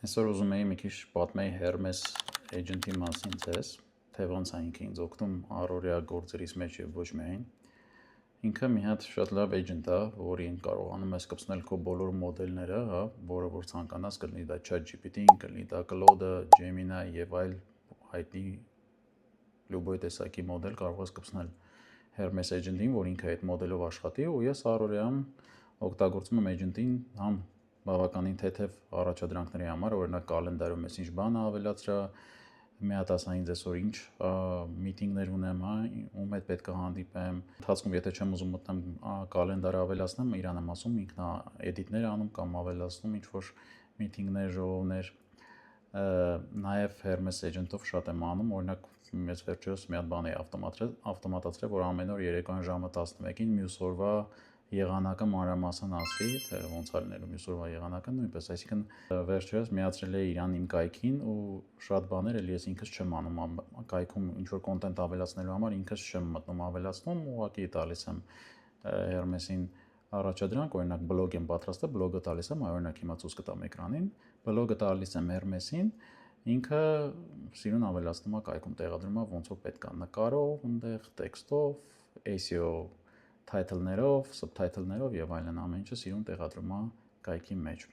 Այսօր ուզում էի մի քիչ պատմեի Hermes agent-ի մասին ձեզ, թե ոնց է ինքը ինձ օգնում առօրյա գործերից մեջ եւ ոչ միայն։ Ինքը մի հատ շատ լավ agent է, որին կարողանում ես կպցնել քո բոլոր մոդելները, հա, որը որ ցանկանաս, կլինի դա ChatGPT-ին, կլինի դա Claude, Gemini եւ այլ հայտնի լուբոյ տեսակի մոդել կարող ես կպցնել Hermes agent-ին, որ ինքը այդ մոդելով աշխատի, ու ես առօրյայում օգտագործում եմ agent-ին համ բավականին թեթև առաջադրանքների համար, օրինակ կալենդարում ես ինչ բան ավելացրա, մի հատ ասա ինձ այսօր ինչ միտինգներ ունեմ, հա, ում հետ պետք է հանդիպեմ, ընթացքում եթե չեմ ուզում մտնեմ կալենդարը ավելացնեմ, իրան եմ ասում, ինքն է էդիտներ անում կամ ավելացնում ինչ որ միտինգներ, ժողովներ, նաև Hermes agent-ով շատ եմ անում, օրինակ ես վերջերս մի հատ բան էի ավտոմատացրել, որ ամեն օր երեկոյան ժամը 11-ին մյուս օրվա եղանակը մանրամասն ասի, թե ոնց է լինելու մյուս օրվա եղանակը, նույնպես, այսինքն վերջերս միացրել էի իրան իմ կայքին ու շատ բաներ էլի ես ինքս չեմ անում, կայքում ինչ որ կոնտենտ ավելացնելու համար ինքս չեմ մտնում ավելացնում, ուղղակի տալիս եմ Hermes-ին առաջադրանք, օրինակ բլոգ եմ պատրաստել, բլոգը տալիս եմ, օրինակ հիմա ցույց կտամ էկրանին, բլոգը տալիս եմ Hermes-ին, ինքը սիրուն ավելացնում է կայքում, տեղադրում է ոնց որ պետք է, նկարով, այնտեղ տեքստով, SEO title-ներով, subtitle-ներով եւ այլն ամեն ինչը սիրուն տեղադրում է կայքի մեջ։